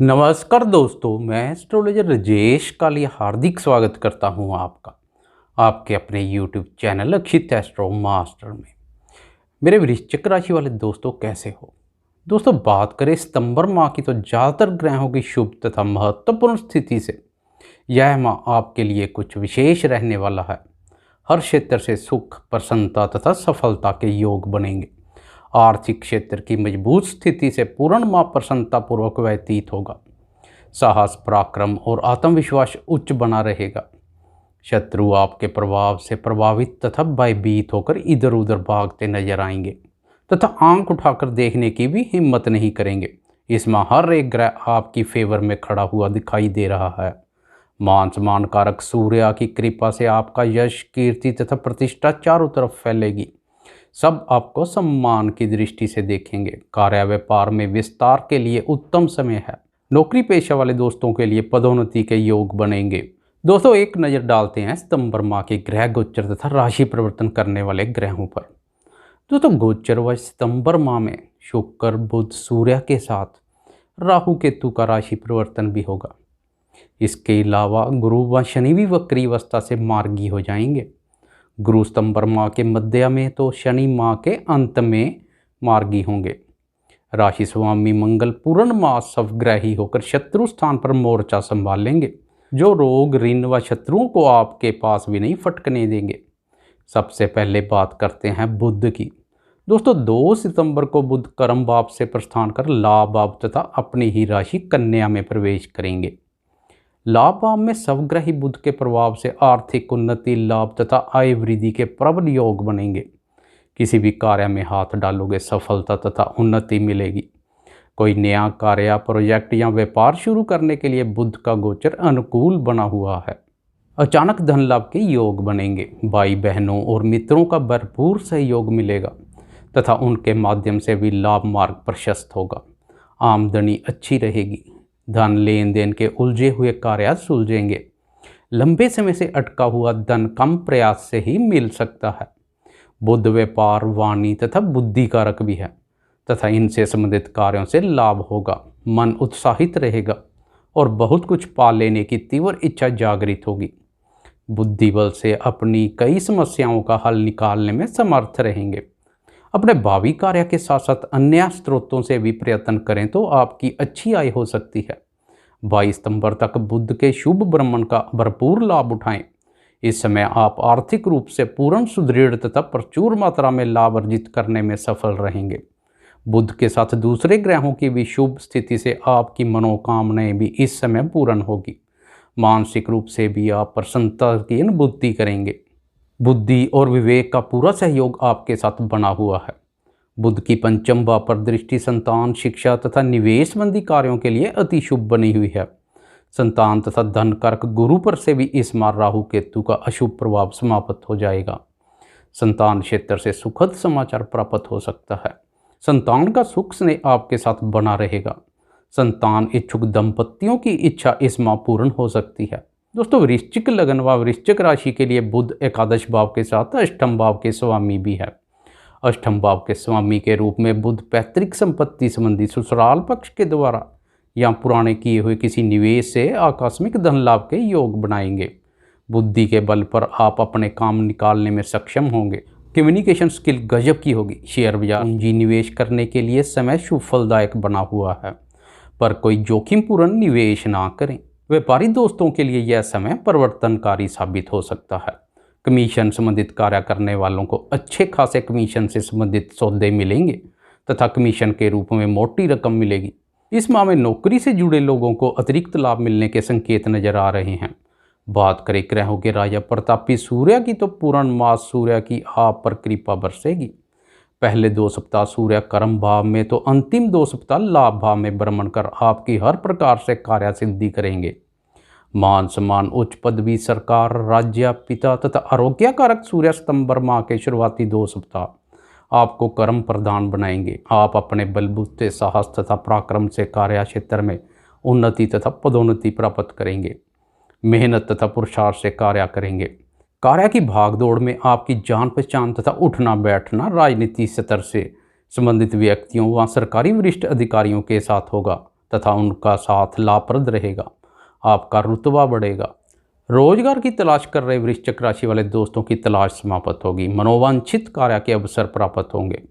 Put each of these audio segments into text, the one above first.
नमस्कार दोस्तों, मैं एस्ट्रोलॉजर राजेश काली हार्दिक स्वागत करता हूं आपका आपके अपने यूट्यूब चैनल अक्षित एस्ट्रो मास्टर में। मेरे वृश्चिक राशि वाले दोस्तों कैसे हो दोस्तों। बात करें सितंबर माह की तो ज़्यादातर ग्रहों की शुभ तथा महत्वपूर्ण स्थिति से यह माह आपके लिए कुछ विशेष रहने वाला है। हर क्षेत्र से सुख, प्रसन्नता तथा सफलता के योग बनेंगे। आर्थिक क्षेत्र की मजबूत स्थिति से पूर्ण माह प्रसन्नतापूर्वक व्यतीत होगा। साहस, पराक्रम और आत्मविश्वास उच्च बना रहेगा। शत्रु आपके प्रभाव से प्रभावित तथा भयभीत होकर इधर उधर भागते नजर आएंगे तथा आंख उठाकर देखने की भी हिम्मत नहीं करेंगे। इस माह हर एक ग्रह आपकी फेवर में खड़ा हुआ दिखाई दे रहा है। मान सम्मान कारक सूर्य की कृपा से आपका यश, कीर्ति तथा प्रतिष्ठा चारों तरफ फैलेगी। सब आपको सम्मान की दृष्टि से देखेंगे। कार्य व्यापार में विस्तार के लिए उत्तम समय है। नौकरी पेशा वाले दोस्तों के लिए पदोन्नति के योग बनेंगे। दोस्तों, एक नज़र डालते हैं सितंबर माह के ग्रह गोचर तथा राशि परिवर्तन करने वाले ग्रहों पर। दोस्तों, गोचर व सितंबर माह में शुक्र, बुध, सूर्य के साथ राहु केतु का राशि परिवर्तन भी होगा। इसके अलावा गुरु व शनि भी वक्री अवस्था से मार्गी हो जाएंगे। गुरु सितंबर माह के मध्य में तो शनि माह के अंत में मार्गी होंगे। राशि स्वामी मंगल पूर्ण माह सवग्रही होकर शत्रु स्थान पर मोर्चा संभालेंगे, जो रोग, ऋण व शत्रुओं को आपके पास भी नहीं फटकने देंगे। सबसे पहले बात करते हैं बुध की। दोस्तों, 2 सितंबर को बुध कर्म भाव से प्रस्थान कर लाभ भाव तथा अपनी ही राशि कन्या में प्रवेश करेंगे। लाभ भाव में सवग्रही बुध के प्रभाव से आर्थिक उन्नति, लाभ तथा आय वृद्धि के प्रबल योग बनेंगे। किसी भी कार्य में हाथ डालोगे सफलता तथा उन्नति मिलेगी। कोई नया कार्य, प्रोजेक्ट या व्यापार शुरू करने के लिए बुध का गोचर अनुकूल बना हुआ है। अचानक धन लाभ के योग बनेंगे। भाई बहनों और मित्रों का भरपूर सहयोग मिलेगा तथा उनके माध्यम से भी लाभ मार्ग प्रशस्त होगा। आमदनी अच्छी रहेगी। धन लेन देन के उलझे हुए कार्य सुलझेंगे। लंबे समय से अटका हुआ धन कम प्रयास से ही मिल सकता है। बुध व्यापार, वाणी तथा बुद्धि कारक भी है तथा इनसे संबंधित कार्यों से लाभ होगा। मन उत्साहित रहेगा और बहुत कुछ पा लेने की तीव्र इच्छा जागृत होगी। बुद्धि बल से अपनी कई समस्याओं का हल निकालने में समर्थ रहेंगे। अपने भावी कार्य के साथ साथ अन्य स्रोतों से भी प्रयत्न करें तो आपकी अच्छी आय हो सकती है। 22 सितंबर तक बुध के शुभ भ्रमण का भरपूर लाभ उठाएं। इस समय आप आर्थिक रूप से पूर्ण सुदृढ़ तथा प्रचुर मात्रा में लाभ अर्जित करने में सफल रहेंगे। बुध के साथ दूसरे ग्रहों की भी शुभ स्थिति से आपकी मनोकामनाएं भी इस समय पूर्ण होगी। मानसिक रूप से भी आप प्रसन्नता की अनुभूति करेंगे। बुद्धि और विवेक का पूरा सहयोग आपके साथ बना हुआ है। बुध की पंचम भाव पर दृष्टि संतान, शिक्षा तथा निवेश संबंधी कार्यों के लिए अति शुभ बनी हुई है। संतान तथा धन कारक गुरु पर से भी इस माह राहु केतु का अशुभ प्रभाव समाप्त हो जाएगा। संतान क्षेत्र से सुखद समाचार प्राप्त हो सकता है। संतान का सुख स्नेह आपके साथ बना रहेगा। संतान इच्छुक दंपतियों की इच्छा इस माह पूर्ण हो सकती है। दोस्तों, वृश्चिक लग्न व वृश्चिक राशि के लिए बुध एकादश भाव के साथ अष्टम भाव के स्वामी भी है। अष्टम भाव के स्वामी के रूप में बुध पैतृक संपत्ति संबंधी ससुराल पक्ष के द्वारा या पुराने किए हुए किसी निवेश से आकस्मिक धन लाभ के योग बनाएंगे। बुद्धि के बल पर आप अपने काम निकालने में सक्षम होंगे। कम्युनिकेशन स्किल गजब की होगी। शेयर बाजार पूंजी निवेश करने के लिए समय शुभ फलदायक बना हुआ है, पर कोई जोखिमपूर्ण निवेश ना करें। व्यापारी दोस्तों के लिए यह समय परिवर्तनकारी साबित हो सकता है। कमीशन संबंधित कार्य करने वालों को अच्छे खासे कमीशन से संबंधित सौदे मिलेंगे तथा कमीशन के रूप में मोटी रकम मिलेगी। इस माह में नौकरी से जुड़े लोगों को अतिरिक्त लाभ मिलने के संकेत नजर आ रहे हैं। बात करें ग्रहों के राजा प्रतापी सूर्य की तो पूर्ण माह सूर्य की आप पर कृपा बरसेगी। पहले 2 सप्ताह सूर्य कर्म भाव में तो अंतिम 2 सप्ताह लाभ भाव में भ्रमण कर आपकी हर प्रकार से कार्य सिद्धि करेंगे। मान सम्मान, उच्च पदवी, सरकार, राज्य, पिता तथा आरोग्य कारक सूर्य सितंबर माह के शुरुआती 2 सप्ताह आपको कर्म प्रदान बनाएंगे। आप अपने बलबूते, साहस तथा पराक्रम से कार्य क्षेत्र में उन्नति तथा पदोन्नति प्राप्त करेंगे। मेहनत तथा पुरुषार्थ से कार्य करेंगे। कार्य की भागदौड़ में आपकी जान पहचान तथा उठना बैठना राजनीति स्तर से संबंधित व्यक्तियों व सरकारी वरिष्ठ अधिकारियों के साथ होगा तथा उनका साथ लाभप्रद रहेगा। आपका रुतबा बढ़ेगा। रोजगार की तलाश कर रहे वृश्चिक राशि वाले दोस्तों की तलाश समाप्त होगी। मनोवांछित कार्य के अवसर प्राप्त होंगे।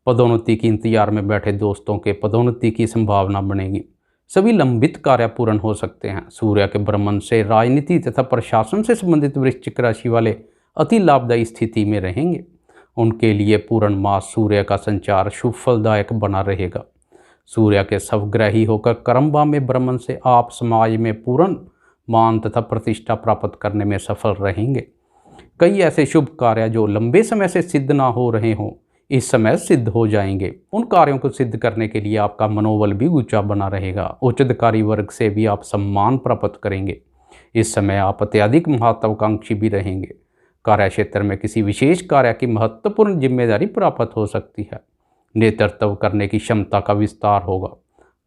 पदोन्नति की इंतजार में बैठे दोस्तों के पदोन्नति की संभावना बनेगी। सभी लंबित कार्य पूर्ण हो सकते हैं। सूर्य के भ्रमण से राजनीति तथा प्रशासन से संबंधित वृश्चिक राशि वाले अति लाभदायी स्थिति में रहेंगे। उनके लिए पूर्ण मास सूर्य का संचार शुभ फलदायक बना रहेगा। सूर्य के सवग्रही होकर कर्मभाव में भ्रमण से आप समाज में पूर्ण मान तथा प्रतिष्ठा प्राप्त करने में सफल रहेंगे। कई ऐसे शुभ कार्य जो लंबे समय से सिद्ध ना हो रहे हों, इस समय सिद्ध हो जाएंगे। उन कार्यों को सिद्ध करने के लिए आपका मनोबल भी ऊंचा बना रहेगा। उच्च अधिकारी वर्ग से भी आप सम्मान प्राप्त करेंगे। इस समय आप अत्यधिक महत्वाकांक्षी भी रहेंगे। कार्य क्षेत्र में किसी विशेष कार्य की महत्वपूर्ण जिम्मेदारी प्राप्त हो सकती है। नेतृत्व करने की क्षमता का विस्तार होगा।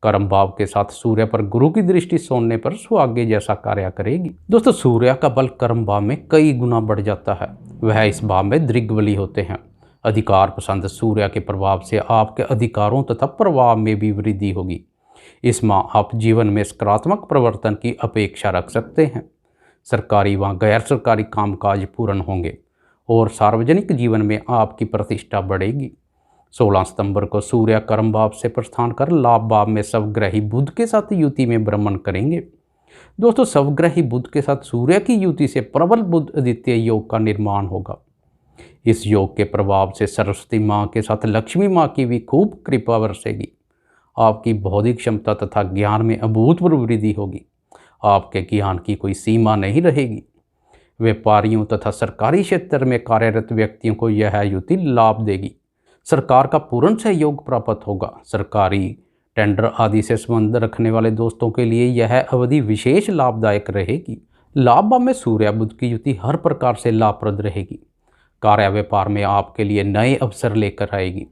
कर्म भाव के साथ सूर्य पर गुरु की दृष्टि सोने पर सुहागे जैसा कार्य करेगी। दोस्तों, सूर्य का बल कर्म भाव में कई गुना बढ़ जाता है। वह इस भाव में दृग्बली होते हैं। अधिकार पसंद सूर्य के प्रभाव से आपके अधिकारों तथा प्रभाव में भी वृद्धि होगी। इस माह आप जीवन में सकारात्मक परिवर्तन की अपेक्षा रख सकते हैं। सरकारी व गैर सरकारी कामकाज पूर्ण होंगे और सार्वजनिक जीवन में आपकी प्रतिष्ठा बढ़ेगी। 16 सितंबर को सूर्य कर्म भाव से प्रस्थान कर लाभ भाव में सवग्रही बुध के साथ युति में भ्रमण करेंगे। दोस्तों, सवग्रही बुध के साथ सूर्य की युति से प्रबल बुध आदित्य योग का निर्माण होगा। इस योग के प्रभाव से सरस्वती माँ के साथ लक्ष्मी माँ की भी खूब कृपा बरसेगी। आपकी बौद्धिक क्षमता तथा ज्ञान में अभूतपूर्व वृद्धि होगी। आपके ज्ञान की कोई सीमा नहीं रहेगी। व्यापारियों तथा सरकारी क्षेत्र में कार्यरत व्यक्तियों को यह युति लाभ देगी। सरकार का पूर्ण सहयोग प्राप्त होगा। सरकारी टेंडर आदि से संबंध रखने वाले दोस्तों के लिए यह अवधि विशेष लाभदायक रहेगी। लाभ भाव में सूर्य बुध की युति हर प्रकार से लाभप्रद रहेगी। कार्य व्यापार में आपके लिए नए अवसर लेकर आएगी।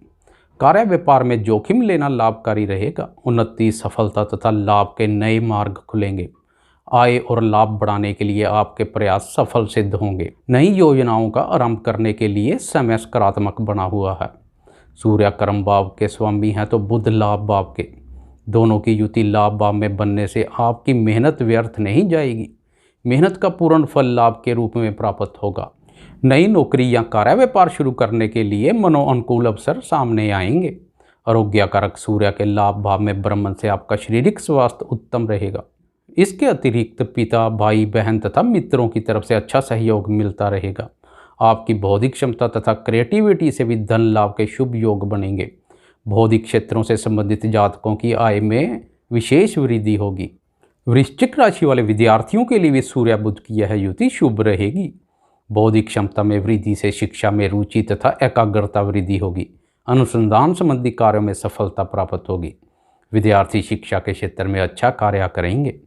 कार्य व्यापार में जोखिम लेना लाभकारी रहेगा। उन्नति, सफलता तथा लाभ के नए मार्ग खुलेंगे। आय और लाभ बढ़ाने के लिए आपके प्रयास सफल सिद्ध होंगे। नई योजनाओं का आरंभ करने के लिए समय सकारात्मक बना हुआ है। सूर्य कर्म भाव के स्वामी हैं तो बुध लाभ भाव के। दोनों की युति लाभ भाव में बनने से आपकी मेहनत व्यर्थ नहीं जाएगी। मेहनत का पूर्ण फल लाभ के रूप में प्राप्त होगा। नई नौकरी या कार्य व्यापार शुरू करने के लिए मनोअनुकूल अवसर सामने आएंगे। आरोग्यकारक सूर्य के लाभ भाव में भ्रमण से आपका शारीरिक स्वास्थ्य उत्तम रहेगा। इसके अतिरिक्त पिता, भाई, बहन तथा मित्रों की तरफ से अच्छा सहयोग मिलता रहेगा। आपकी बौद्धिक क्षमता तथा क्रिएटिविटी से भी धन लाभ के शुभ योग बनेंगे। बौद्धिक क्षेत्रों से संबंधित जातकों की आय में विशेष वृद्धि होगी। वृश्चिक राशि वाले विद्यार्थियों के लिए भी सूर्य बुध की यह युति शुभ रहेगी। बौद्धिक क्षमता में वृद्धि से शिक्षा में रुचि तथा एकाग्रता वृद्धि होगी। अनुसंधान संबंधी कार्यों में सफलता प्राप्त होगी। विद्यार्थी शिक्षा के क्षेत्र में अच्छा कार्य करेंगे।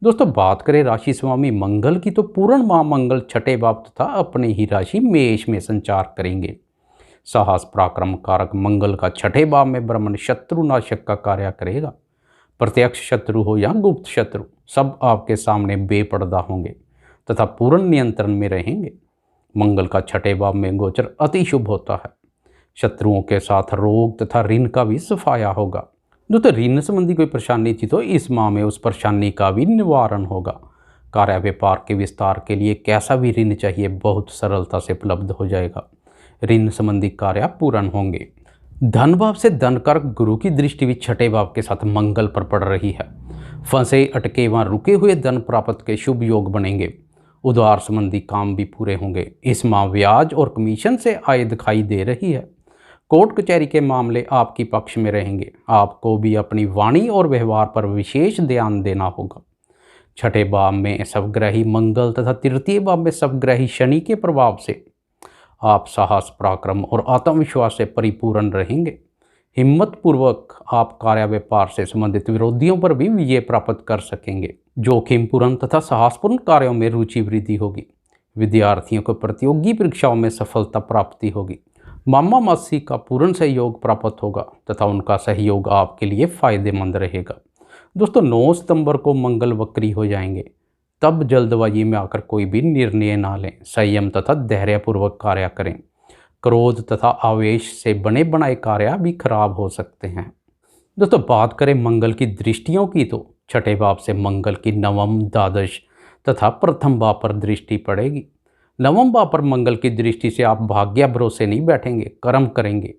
दोस्तों, बात करें राशि स्वामी मंगल की, तो पूर्ण माह मंगल छठे भाव तथा अपनी ही राशि मेष में संचार करेंगे। साहस पराक्रम कारक मंगल का छठे भाव में भ्रमण शत्रुनाशक का कार्य करेगा। प्रत्यक्ष शत्रु हो या गुप्त शत्रु, सब आपके सामने बेपर्दा होंगे तथा पूर्ण नियंत्रण में रहेंगे। मंगल का छठे भाव में गोचर अति शुभ होता है। शत्रुओं के साथ रोग तथा ऋण का भी सफाया होगा। दोस्तों, ऋण संबंधी कोई परेशानी थी तो इस माह में उस परेशानी का भी निवारण होगा। कार्य व्यापार के विस्तार के लिए कैसा भी ऋण चाहिए बहुत सरलता से उपलब्ध हो जाएगा। ऋण संबंधी कार्य पूर्ण होंगे। धन भाव से धनकारक गुरु की दृष्टि भी छठे भाव के साथ मंगल पर पड़ रही है। फंसे अटके व रुके हुए धन प्राप्त के शुभ योग बनेंगे। उधार संबंधी काम भी पूरे होंगे। इस माह ब्याज और कमीशन से आय दिखाई दे रही है। कोर्ट कचहरी के मामले आपकी पक्ष में रहेंगे। आपको भी अपनी वाणी और व्यवहार पर विशेष ध्यान देना होगा। छठे भाव में सवग्रही मंगल तथा तृतीय भाव में सवग्रही शनि के प्रभाव से आप साहस पराक्रम और आत्मविश्वास से परिपूर्ण रहेंगे। हिम्मत पूर्वक आप कार्य व्यापार से संबंधित विरोधियों पर भी विजय प्राप्त कर सकेंगे। जोखिम पूर्ण तथा साहसपूर्ण कार्यों में रुचि वृद्धि होगी। विद्यार्थियों को प्रतियोगी परीक्षाओं में सफलता प्राप्ति होगी। मामा मासी का पूर्ण सहयोग प्राप्त होगा तथा उनका सहयोग आपके लिए फायदेमंद रहेगा। दोस्तों, 9 सितंबर को मंगल वक्री हो जाएंगे। तब जल्दबाजी में आकर कोई भी निर्णय ना लें। संयम तथा धैर्यपूर्वक कार्य करें। क्रोध तथा आवेश से बने बनाए कार्य भी खराब हो सकते हैं। दोस्तों बात करें मंगल की दृष्टियों की तो छठे भाव से मंगल की नवम, द्वादश तथा प्रथम भाव पर दृष्टि पड़ेगी। नवम भाव पर मंगल की दृष्टि से आप भाग्य भरोसे नहीं बैठेंगे, कर्म करेंगे।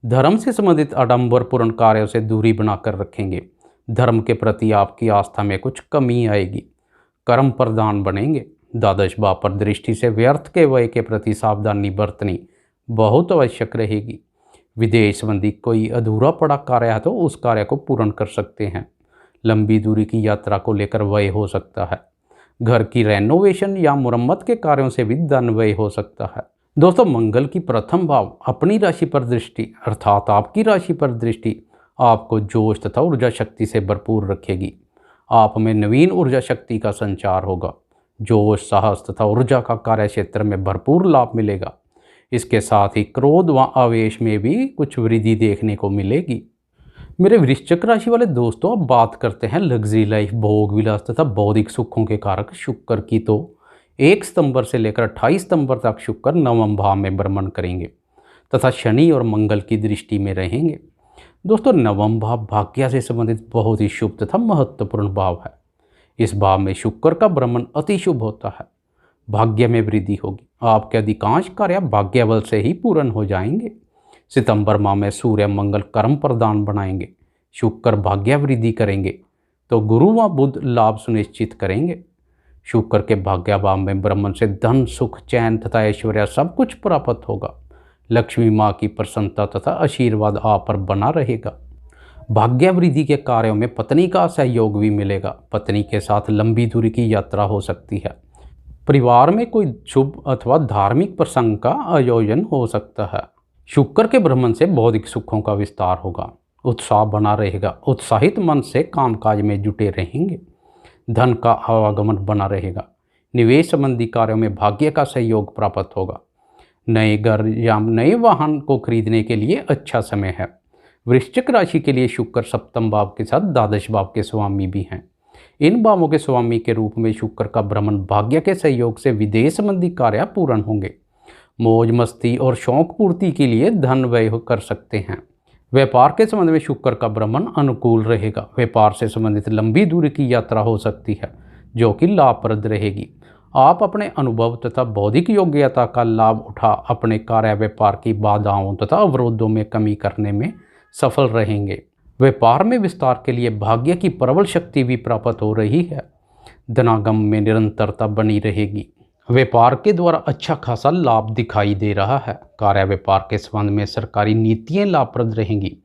धर्म से संबंधित आडंबरपूर्ण कार्यों से दूरी बनाकर रखेंगे। धर्म के प्रति आपकी आस्था में कुछ कमी आएगी। कर्म प्रधान बनेंगे। द्वादश भाव पर दृष्टि से व्यर्थ के व्यय के प्रति सावधानी बरतनी बहुत आवश्यक रहेगी। विदेश संबंधी कोई अधूरा पड़ा कार्य है तो उस कार्य को पूर्ण कर सकते हैं। लंबी दूरी की यात्रा को लेकर व्यय हो सकता है। घर की रेनोवेशन या मुरम्मत के कार्यों से भी धन व्यय हो सकता है। दोस्तों मंगल की प्रथम भाव अपनी राशि पर दृष्टि अर्थात आपकी राशि पर दृष्टि आपको जोश तथा ऊर्जा शक्ति से भरपूर रखेगी। आप में नवीन ऊर्जा शक्ति का संचार होगा। जोश, साहस तथा ऊर्जा का कार्य क्षेत्र में भरपूर लाभ मिलेगा। इसके साथ ही क्रोध व आवेश में भी कुछ वृद्धि देखने को मिलेगी। मेरे वृश्चिक राशि वाले दोस्तों, अब बात करते हैं लग्जरी लाइफ, भोग विलास तथा बौद्धिक सुखों के कारक शुक्र की। तो 1 सितंबर से लेकर 28 सितंबर तक शुक्र नवम भाव में भ्रमण करेंगे तथा शनि और मंगल की दृष्टि में रहेंगे। दोस्तों नवम भाव भाग्य से संबंधित बहुत ही शुभ तथा महत्वपूर्ण भाव है। इस भाव में शुक्र का भ्रमण अति शुभ होता है। भाग्य में वृद्धि होगी। आपके अधिकांश कार्य भाग्य बल से ही पूर्ण हो जाएंगे। सितंबर माह में सूर्य मंगल कर्म प्रदान बनाएंगे। शुक्र भाग्य वृद्धि करेंगे तो गुरु व बुध लाभ सुनिश्चित करेंगे। शुक्र के भाग्य भाव में भ्रमण से धन, सुख, चैन तथा ऐश्वर्य सब कुछ प्राप्त होगा। लक्ष्मी माँ की प्रसन्नता तथा आशीर्वाद आप पर बना रहेगा। भाग्य वृद्धि के कार्यों में पत्नी का सहयोग भी मिलेगा। पत्नी के साथ लंबी दूरी की यात्रा हो सकती है। परिवार में कोई शुभ अथवा धार्मिक प्रसंग का आयोजन हो सकता है। शुक्र के भ्रमण से बौद्धिक सुखों का विस्तार होगा। उत्साह बना रहेगा। उत्साहित मन से कामकाज में जुटे रहेंगे। धन का आवागमन बना रहेगा। निवेश संबंधी कार्यों में भाग्य का सहयोग प्राप्त होगा। नए घर या नए वाहन को खरीदने के लिए अच्छा समय है। वृश्चिक राशि के लिए शुक्र सप्तम भाव के साथ द्वादश भाव के स्वामी भी हैं। इन भावों के स्वामी के रूप में शुक्र का भ्रमण भाग्य के सहयोग से विदेश संबंधी कार्य पूर्ण होंगे। मौज मस्ती और शौक पूर्ति के लिए धन व्यय कर सकते हैं। व्यापार के संबंध में शुक्र का भ्रमण अनुकूल रहेगा। व्यापार से संबंधित लंबी दूरी की यात्रा हो सकती है जो कि लाभप्रद रहेगी। आप अपने अनुभव तथा बौद्धिक योग्यता का लाभ उठा अपने कार्य व्यापार की बाधाओं तथा अवरोधों में कमी करने में सफल रहेंगे। व्यापार में विस्तार के लिए भाग्य की प्रबल शक्ति भी प्राप्त हो रही है। धनागम में निरंतरता बनी रहेगी। व्यापार के द्वारा अच्छा खासा लाभ दिखाई दे रहा है। कार्य व्यापार के संबंध में सरकारी नीतियां लाभप्रद रहेंगी।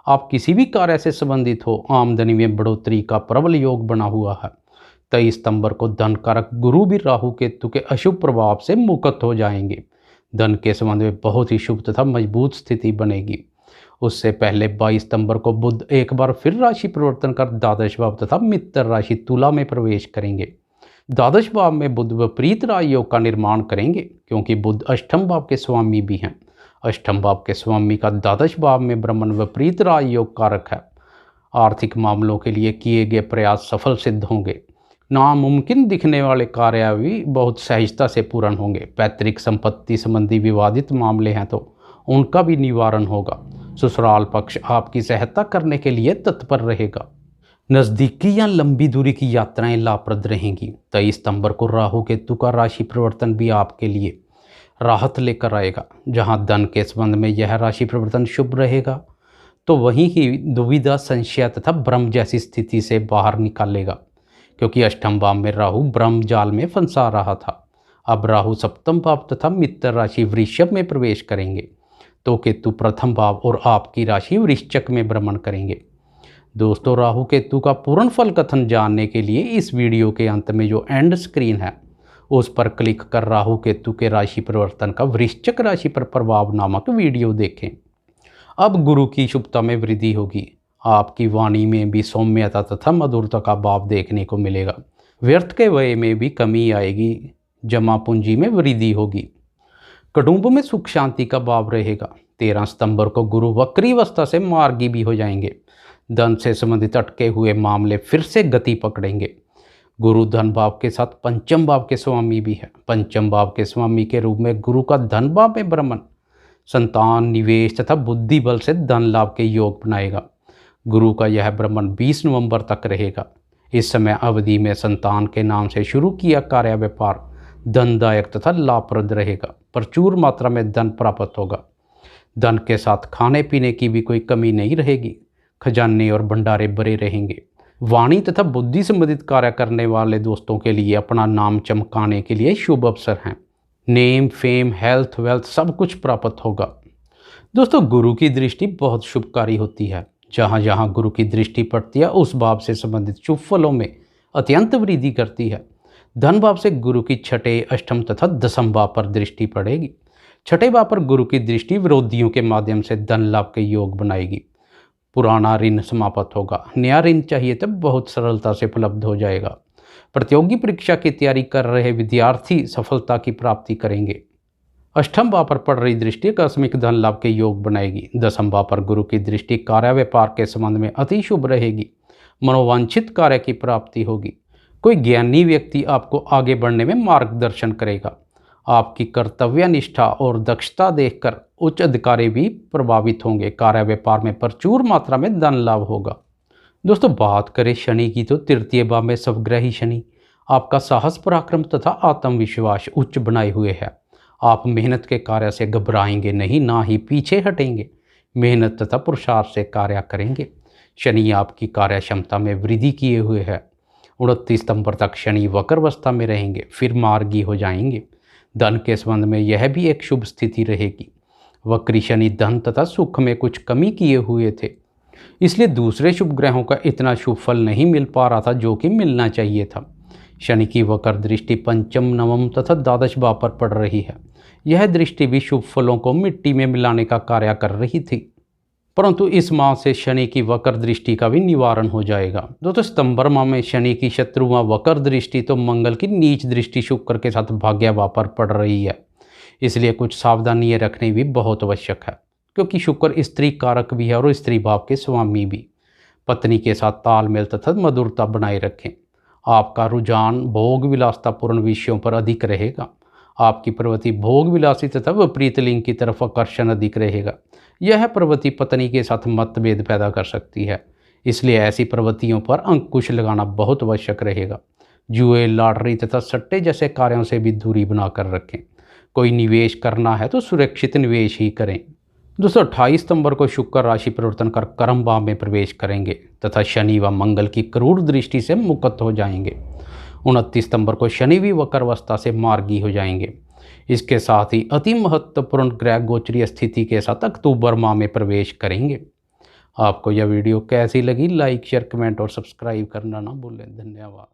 आप किसी भी कार्य से संबंधित हो, आमदनी में बढ़ोतरी का प्रबल योग बना हुआ है। 23 सितंबर को धन कारक गुरु भी राहु केतु के अशुभ प्रभाव से मुक्त हो जाएंगे। धन के संबंध में बहुत ही शुभ तथा मजबूत स्थिति बनेगी। उससे पहले 22 सितंबर को बुध एक बार फिर राशि परिवर्तन कर द्वादश भाव तथा मित्र राशि तुला में प्रवेश करेंगे। द्वादश भाव में बुध विपरीत राजयोग का निर्माण करेंगे क्योंकि बुध अष्टम भाव के स्वामी भी हैं। अष्टम भाव के स्वामी का द्वादश भाव में भ्रमण विपरीत राजयोग कारक है। आर्थिक मामलों के लिए किए गए प्रयास सफल सिद्ध होंगे। नामुमकिन दिखने वाले कार्य भी बहुत सहजता से पूर्ण होंगे। पैतृक संपत्ति संबंधी विवादित मामले हैं तो उनका भी निवारण होगा। ससुराल पक्ष आपकी सहायता करने के लिए तत्पर रहेगा। नज़दीकी या लंबी दूरी की यात्राएं लाभप्रद रहेंगी। 23 सितंबर को राहु केतु का राशि परिवर्तन भी आपके लिए राहत लेकर आएगा। जहां धन के संबंध में यह राशि परिवर्तन शुभ रहेगा तो वहीं ही दुविधा, संशय तथा भ्रम जैसी स्थिति से बाहर निकालेगा क्योंकि अष्टम भाव में राहु ब्रह्म जाल में फंसा रहा था। अब राहु सप्तम भाव तथा मित्र राशि वृषभ में प्रवेश करेंगे तो केतु प्रथम भाव और आपकी राशि वृश्चिक में भ्रमण करेंगे। दोस्तों राहु केतु का पूर्ण फल कथन जानने के लिए इस वीडियो के अंत में जो एंड स्क्रीन है उस पर क्लिक कर राहु केतु के राशि परिवर्तन का वृश्चिक राशि पर प्रभाव नामक वीडियो देखें। अब गुरु की शुभता में वृद्धि होगी। आपकी वाणी में भी सौम्यता तथा मधुरता का भाव देखने को मिलेगा। व्यर्थ के व्यय में भी कमी आएगी। जमा पूंजी में वृद्धि होगी। कुटुंब में सुख शांति का भाव रहेगा। 13 सितंबर को गुरु वक्री अवस्था से मार्गी भी हो जाएंगे। धन से संबंधित अटके हुए मामले फिर से गति पकड़ेंगे। गुरु धन भाव के साथ पंचम भाव के स्वामी भी है। पंचम भाव के स्वामी के रूप में गुरु का धन भाव में भ्रमण संतान, निवेश तथा बुद्धि बल से धन लाभ के योग बनाएगा। गुरु का यह भ्रमण 20 नवंबर तक रहेगा। इस समय अवधि में संतान के नाम से शुरू किया कार्य व्यापार धनदायक तथा लाभप्रद रहेगा। प्रचुर मात्रा में धन प्राप्त होगा। धन के साथ खाने पीने की भी कोई कमी नहीं रहेगी। खजाने और भंडारे भरे रहेंगे। वाणी तथा बुद्धि संबंधित कार्य करने वाले दोस्तों के लिए अपना नाम चमकाने के लिए शुभ अवसर हैं। नेम, फेम, हेल्थ, वेल्थ सब कुछ प्राप्त होगा। दोस्तों, गुरु की दृष्टि बहुत शुभकारी होती है। जहाँ जहाँ गुरु की दृष्टि पड़ती है उस भाव से संबंधित शुभ फलों में अत्यंत वृद्धि करती है। धन भाव से गुरु की छठे, अष्टम तथा दसम भाव पर दृष्टि पड़ेगी। छठे भाव पर गुरु की दृष्टि विरोधियों के माध्यम से धन लाभ के योग बनाएगी। पुराना ऋण समाप्त होगा। नया ऋण चाहिए तो बहुत सरलता से उपलब्ध हो जाएगा। प्रतियोगी परीक्षा की तैयारी कर रहे विद्यार्थी सफलता की प्राप्ति करेंगे। अष्टम भाव पर पड़ रही दृष्टि आकस्मिक धन लाभ के योग बनाएगी। दसम भाव पर गुरु की दृष्टि कार्य व्यापार के संबंध में अति शुभ रहेगी। मनोवांछित कार्य की प्राप्ति होगी। कोई ज्ञानी व्यक्ति आपको आगे बढ़ने में मार्गदर्शन करेगा। आपकी कर्तव्य निष्ठा और दक्षता देखकर उच्च अधिकारी भी प्रभावित होंगे। कार्य व्यापार में प्रचुर मात्रा में धन लाभ होगा। दोस्तों, बात करें शनि की तो तृतीय भाव में स्वग्रही शनि आपका साहस, पराक्रम तथा आत्मविश्वास उच्च बनाए हुए है। आप मेहनत के कार्य से घबराएंगे नहीं, ना ही पीछे हटेंगे। मेहनत तथा पुरुषार्थ से कार्य करेंगे। शनि आपकी कार्य क्षमता में वृद्धि किए हुए है। 29 सितंबर तक शनि वक्र अवस्था में रहेंगे, फिर मार्गी हो जाएंगे। धन के संबंध में यह भी एक शुभ स्थिति रहेगी। वक्री शनि धन तथा सुख में कुछ कमी किए हुए थे, इसलिए दूसरे शुभ ग्रहों का इतना शुभ फल नहीं मिल पा रहा था जो कि मिलना चाहिए था। शनि की वक्र दृष्टि पंचम, नवम तथा द्वादश भाव पर पड़ रही है। यह दृष्टि भी शुभ फलों को मिट्टी में मिलाने का कार्य कर रही थी, परंतु इस माह से शनि की वक्र दृष्टि का भी निवारण हो जाएगा। दोस्तों, सितंबर माह में शनि की शत्रुवां वक्र दृष्टि तो मंगल की नीच दृष्टि शुक्र के साथ भाग्य भाव पर पड़ रही है, इसलिए कुछ सावधानियां रखनी भी बहुत आवश्यक है, क्योंकि शुक्र स्त्री कारक भी है और स्त्री भाव के स्वामी भी। पत्नी के साथ तालमेल तथा मधुरता बनाए रखें। आपका रुझान भोग विलासतापूर्ण विषयों पर अधिक रहेगा। आपकी प्रवृत्ति भोग विलासी तथा विपरीत लिंग की तरफ आकर्षण अधिक रहेगा। यह प्रवृत्ति पत्नी के साथ मतभेद पैदा कर सकती है, इसलिए ऐसी प्रवृत्तियों पर अंकुश लगाना बहुत आवश्यक रहेगा। जुए, लॉटरी तथा सट्टे जैसे कार्यों से भी दूरी बनाकर रखें। कोई निवेश करना है तो सुरक्षित निवेश ही करें। दोस्तों, 28 सितंबर को शुक्र राशि परिवर्तन कर कर्म भाव में प्रवेश करेंगे तथा शनि व मंगल की क्रूर दृष्टि से मुक्त हो जाएंगे। 29 सितंबर को शनि भी वक्र अवस्था से मार्गी हो जाएंगे। इसके साथ ही अति महत्वपूर्ण ग्रह गोचरीय स्थिति के साथ अक्टूबर माह में प्रवेश करेंगे। आपको यह वीडियो कैसी लगी? लाइक, शेयर, कमेंट और सब्सक्राइब करना ना भूलें। धन्यवाद।